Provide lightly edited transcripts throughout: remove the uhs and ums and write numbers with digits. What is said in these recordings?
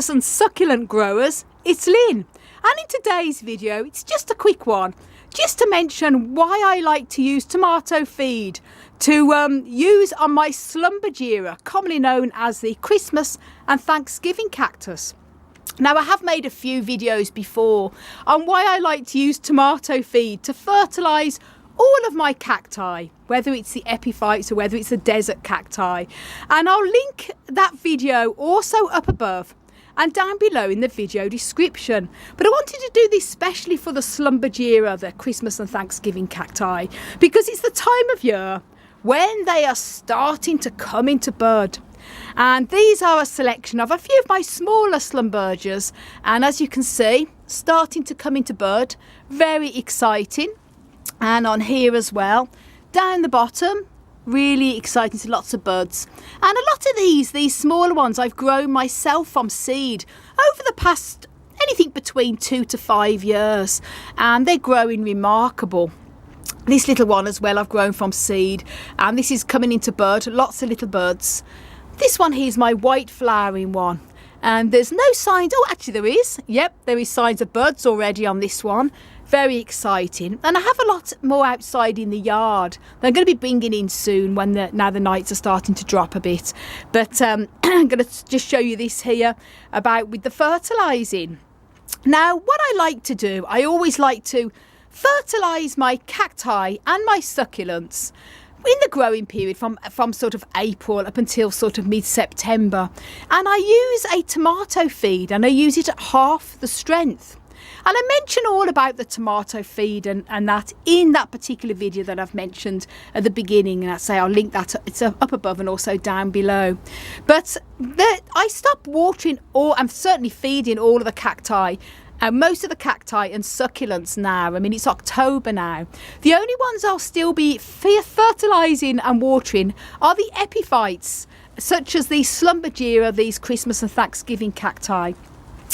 cactus and succulent growers, it's Lynn, and in today's video it's just a quick one just to mention why I like to use tomato feed to use on my Schlumbergera, commonly known as the Christmas and Thanksgiving cactus. Now, I have made a few videos before on why I like to use tomato feed to fertilise all of my cacti, whether it's the epiphytes or whether it's the desert cacti, and I'll link that video also up above and down below in the video description. But I wanted to do this specially for the Schlumbergera, the Christmas and Thanksgiving cacti, because it's the time of year when they are starting to come into bud. And these are a selection of a few of my smaller Schlumbergeras, and as you can see, starting to come into bud, very exciting. And on here as well, down the bottom, really exciting, to lots of buds. And a lot of these smaller ones I've grown myself from seed over the past anything between 2 to 5 years, and they're growing remarkable. This little one as well I've grown from seed, and this is coming into bud, lots of little buds. This one here is my white flowering one, and there's no signs. Oh, actually there is. Yep, there is signs of buds already on this one. Very exciting. And I have a lot more outside in the yard. They're going to be bringing in soon when now the nights are starting to drop a bit. But I'm going to just show you this here about with the fertilising. Now, what I like to do, I always like to fertilise my cacti and my succulents in the growing period from sort of April up until sort of mid-September. And I use a tomato feed, and I use it at half the strength. And I mention all about the tomato feed and that in that particular video that I've mentioned at the beginning, and I say I'll link that, it's up above and also down below. But I stopped watering, or I'm certainly feeding all of the cacti, most of the cacti and succulents now. I mean, it's October now. The only ones I'll still be fertilising and watering are the epiphytes, such as the Schlumbergera, these Christmas and Thanksgiving cacti.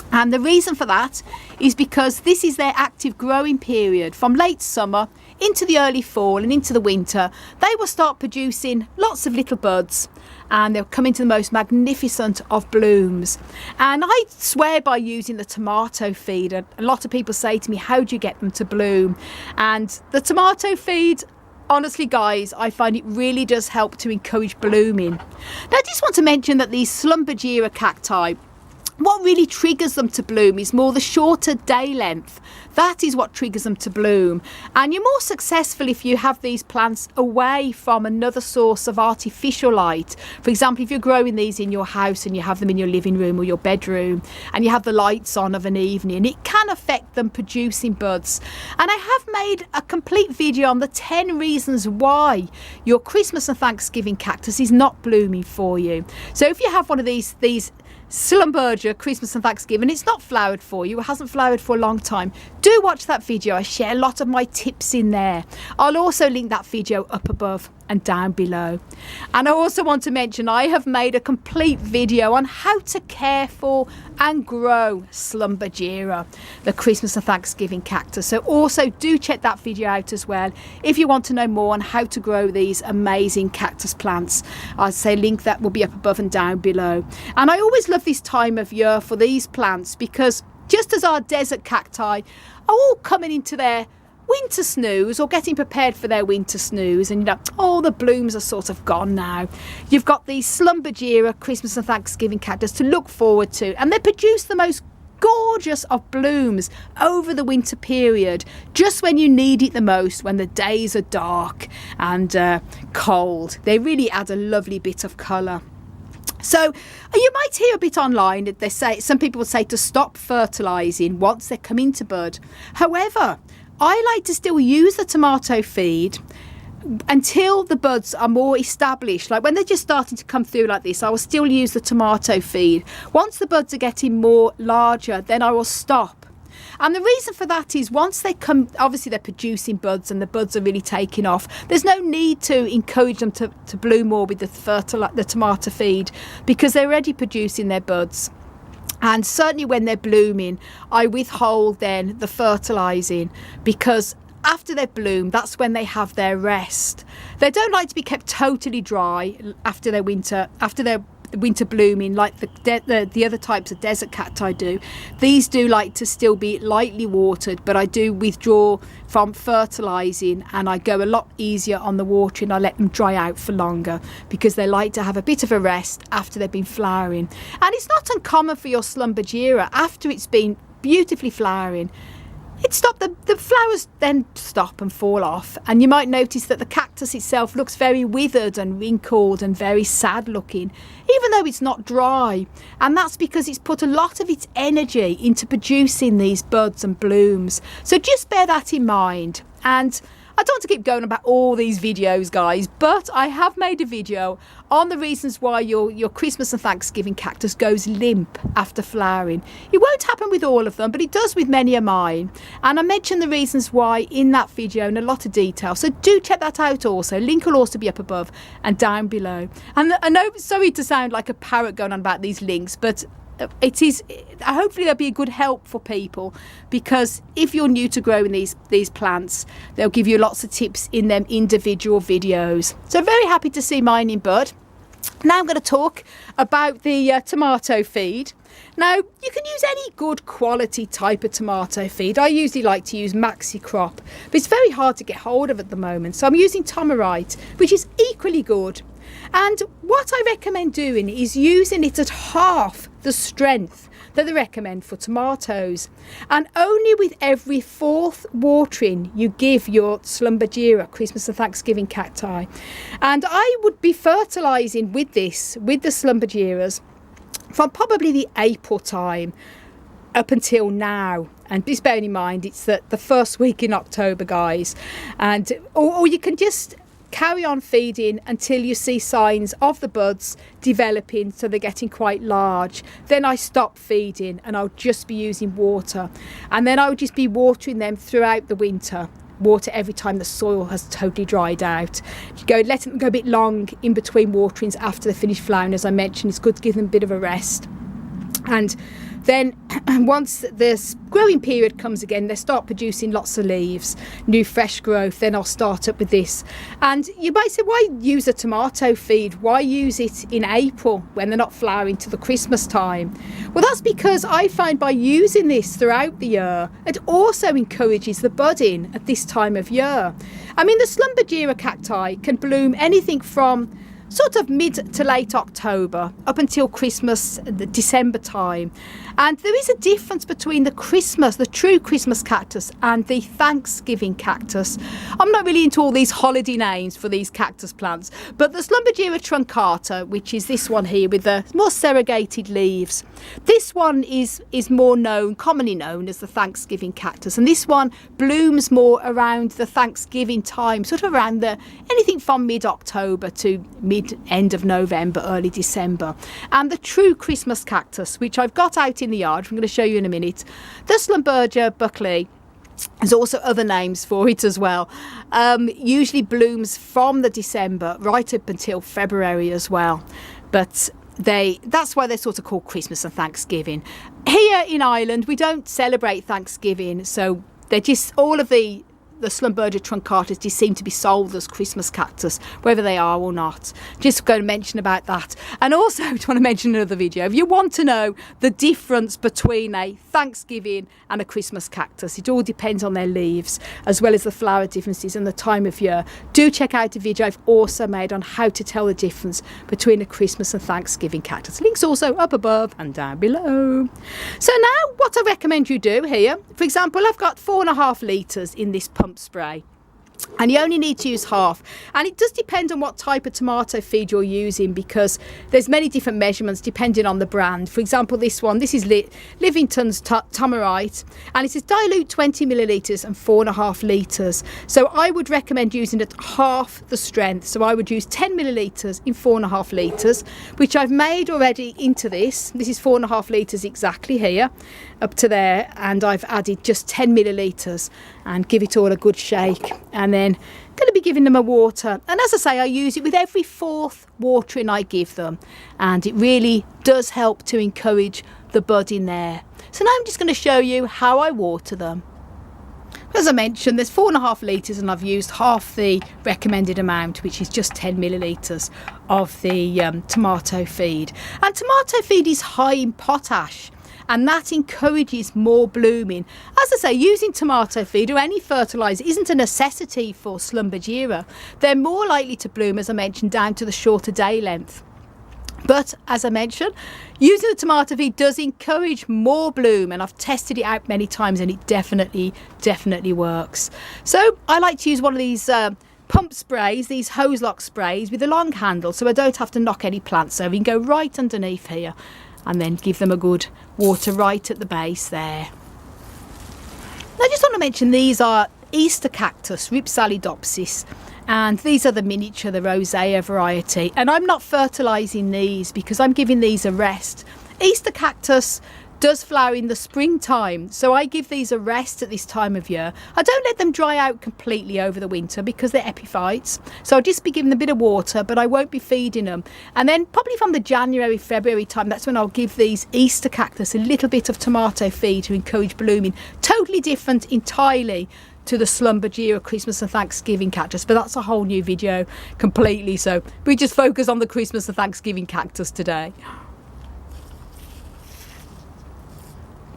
And the reason for that is because this is their active growing period from late summer into the early fall and into the winter. They will start producing lots of little buds, and they'll come into the most magnificent of blooms. And I swear by using the tomato feed. A lot of people say to me, how do you get them to bloom? And the tomato feed, honestly guys, I find it really does help to encourage blooming. Now I just want to mention that these Schlumbergera cacti, what really triggers them to bloom is more the shorter day length. That is what triggers them to bloom. And you're more successful if you have these plants away from another source of artificial light. For example, if you're growing these in your house and you have them in your living room or your bedroom and you have the lights on of an evening, it can affect them producing buds. And I have made a complete video on the 10 reasons why your Christmas and Thanksgiving cactus is not blooming for you. So if you have one of these Schlumbergera Christmas and Thanksgiving, it's not flowered for you, it hasn't flowered for a long time, do watch that video. I share a lot of my tips in there. I'll also link that video up above and down below. And I also want to mention I have made a complete video on how to care for and grow Schlumbergera, the Christmas and Thanksgiving cactus. So also do check that video out as well if you want to know more on how to grow these amazing cactus plants. I'll say link that will be up above and down below. And I always love this time of year for these plants, because just as our desert cacti are all coming into their winter snooze or getting prepared for their winter snooze, and all the blooms are sort of gone now, you've got these Schlumbergera Christmas and Thanksgiving cactus to look forward to, and they produce the most gorgeous of blooms over the winter period, just when you need it the most, when the days are dark and cold. They really add a lovely bit of colour. So you might hear a bit online that they say, some people would say to stop fertilising once they come into bud. However, I like to still use the tomato feed until the buds are more established. Like when they're just starting to come through like this, I will still use the tomato feed. Once the buds are getting more larger, then I will stop. And the reason for that is once they come, obviously they're producing buds and the buds are really taking off. There's no need to encourage them to bloom more with the tomato feed, because they're already producing their buds. And certainly when they're blooming, I withhold then the fertilising, because after they bloom, that's when they have their rest. They don't like to be kept totally dry after their winter, after their winter blooming like the other types of desert cacti do. These do like to still be lightly watered, but I do withdraw from fertilizing, and I go a lot easier on the watering. I let them dry out for longer because they like to have a bit of a rest after they've been flowering. And it's not uncommon for your Schlumbergera, after it's been beautifully flowering, the flowers then stop and fall off, and you might notice that the cactus itself looks very withered and wrinkled and very sad looking, even though it's not dry. And that's because it's put a lot of its energy into producing these buds and blooms. So just bear that in mind. And I don't want to keep going about all these videos, guys, but I have made a video on the reasons why your Christmas and Thanksgiving cactus goes limp after flowering. It won't happen with all of them, but it does with many of mine. And I mentioned the reasons why in that video in a lot of detail. So do check that out also. Link will also be up above and down below. And I know, sorry to sound like a parrot going on about these links, but it is, hopefully they'll be a good help for people, because if you're new to growing these plants, they'll give you lots of tips in them individual videos. So very happy to see mine in bud. Now I'm going to talk about the tomato feed. Now you can use any good quality type of tomato feed. I usually like to use Maxi Crop, but it's very hard to get hold of at the moment, so I'm using Tomerite, which is equally good. And what I recommend doing is using it at half the strength that they recommend for tomatoes, and only with every 4th watering you give your Schlumbergera Christmas and Thanksgiving cacti. And I would be fertilizing with the Schlumbergeras from probably the April time up until now. And just bearing in mind it's the first week in October, guys, and or you can just carry on feeding until you see signs of the buds developing, so they're getting quite large. Then I stop feeding and I'll just be using water, and then I would just be watering them throughout the winter. Water every time the soil has totally dried out. Let them go a bit long in between waterings after they finish flowering. As I mentioned, it's good to give them a bit of a rest. And then once this growing period comes again, they start producing lots of leaves, new fresh growth. Then I'll start up with this. And you might say, why use a tomato feed? Why use it in April when they're not flowering till the Christmas time? Well, that's because I find by using this throughout the year, it also encourages the budding at this time of year. I mean, the Schlumbergera cacti can bloom anything from sort of mid to late October up until Christmas, the December time. And there is a difference between the true Christmas cactus and the Thanksgiving cactus. I'm not really into all these holiday names for these cactus plants, but the Schlumbergera truncata, which is this one here with the more serrated leaves, this one is more commonly known as the Thanksgiving cactus, and this one blooms more around the Thanksgiving time, sort of around anything from mid-October to end of November, early December. And the true Christmas cactus, which I've got out in the yard, I'm going to show you in a minute, the Schlumbergera buckley, there's also other names for it as well, usually blooms from the December right up until February as well. But that's why they're sort of called Christmas and Thanksgiving. Here in Ireland we don't celebrate Thanksgiving, so they're just all of the Schlumbergera truncatas just seem to be sold as Christmas cactus, whether they are or not. Just going to mention about that. And also I want to mention another video. If you want to know the difference between a Thanksgiving and a Christmas cactus, it all depends on their leaves, as well as the flower differences and the time of year. Do check out a video I've also made on how to tell the difference between a Christmas and Thanksgiving cactus. Links also up above and down below. So now what I recommend you do here, for example, I've got 4.5 litres in this pump spray, and you only need to use half. And it does depend on what type of tomato feed you're using, because there's many different measurements depending on the brand. For example, this is Livington's Tomerite, and it says dilute 20 millilitres and 4.5 litres. So I would recommend using it half the strength. So I would use 10 millilitres in 4.5 litres, which I've made already into this. This is 4.5 litres exactly here up to there, and I've added just 10 millilitres and give it all a good shake. And then going to be giving them a water, and as I say, I use it with every 4th watering I give them, and it really does help to encourage the bud in there. So now I'm just going to show you how I water them. As I mentioned, there's 4.5 litres and I've used half the recommended amount, which is just 10 millilitres of the tomato feed. And tomato feed is high in potash, and that encourages more blooming. As I say, using tomato feed or any fertiliser isn't a necessity for Schlumbergera. They're more likely to bloom, as I mentioned, down to the shorter day length. But as I mentioned, using the tomato feed does encourage more bloom, and I've tested it out many times and it definitely works. So I like to use one of these pump sprays, these hose lock sprays with a long handle, so I don't have to knock any plants over. You can go right underneath here and then give them a good water right at the base there. Now, I just want to mention these are Easter cactus, Rhipsalidopsis. And these are the miniature, the rosea variety. And I'm not fertilising these because I'm giving these a rest. Easter cactus does flower in the springtime, so I give these a rest at this time of year. I don't let them dry out completely over the winter because they're epiphytes. So I'll just be giving them a bit of water, but I won't be feeding them. And then probably from the January, February time, that's when I'll give these Easter cactus a little bit of tomato feed to encourage blooming. Totally different entirely to the Schlumbergera Christmas and Thanksgiving cactus, but that's a whole new video completely, so we just focus on the Christmas and Thanksgiving cactus today.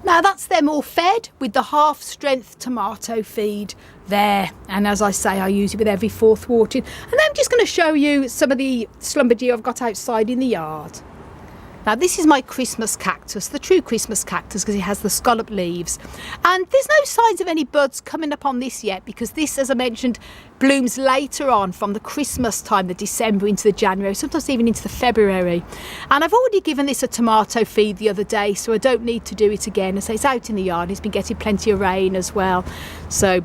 Now that's them all fed with the half strength tomato feed there, and as I say, I use it with every 4th watering. And then I'm just going to show you some of the Schlumbergera I've got outside in the yard. Now this is my Christmas cactus, the true Christmas cactus, because it has the scalloped leaves. And there's no signs of any buds coming up on this yet, because this, as I mentioned, blooms later on from the Christmas time, the December into the January, sometimes even into the February. And I've already given this a tomato feed the other day, so I don't need to do it again. As I say, it's out in the yard, it's been getting plenty of rain as well, so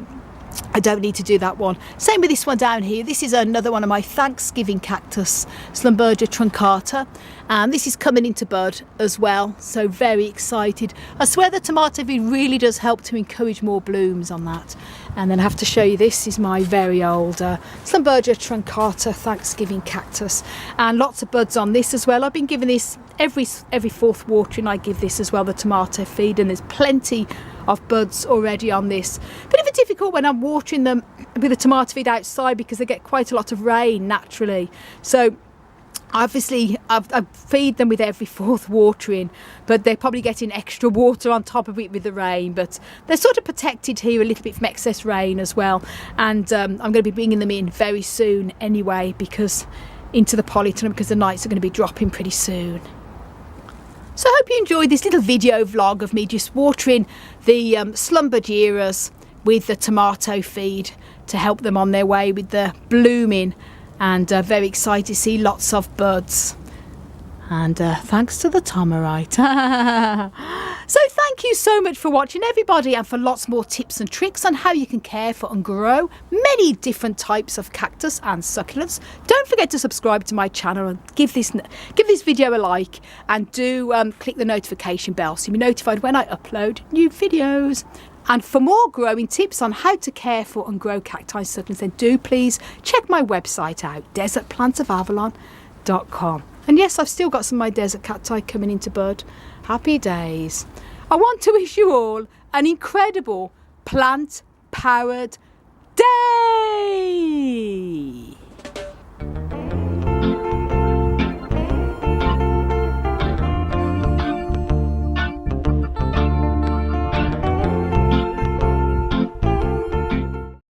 I don't need to do that one. Same with this one down here. This is another one of my Thanksgiving cactus, Schlumbergera truncata, and this is coming into bud as well, so very excited. I swear the tomato feed really does help to encourage more blooms on that. And then I have to show you, this is my very old Schlumbergera truncata Thanksgiving cactus, and lots of buds on this as well. I've been giving this every 4th watering. I give this as well, the tomato feed, and there's plenty of buds already on this. Bit of a difficult when I'm watering them with the tomato feed outside because they get quite a lot of rain naturally. So obviously I feed them with every 4th watering, but they're probably getting extra water on top of it with the rain. But they're sort of protected here a little bit from excess rain as well. And I'm going to be bringing them in very soon anyway, because into the polytunnel, because the nights are going to be dropping pretty soon. So I hope you enjoyed this little video vlog of me just watering the Schlumbergeras with the tomato feed to help them on their way with the blooming, and very excited to see lots of buds. And thanks to the Tomarite. So thank you so much for watching, everybody, and for lots more tips and tricks on how you can care for and grow many different types of cactus and succulents. Don't forget to subscribe to my channel and give this video a like, and do click the notification bell so you'll be notified when I upload new videos. And for more growing tips on how to care for and grow cacti and succulents, then do please check my website out, desertplantsofavalon.com. And yes, I've still got some of my desert cacti coming into bud. Happy days. I want to wish you all an incredible plant-powered day.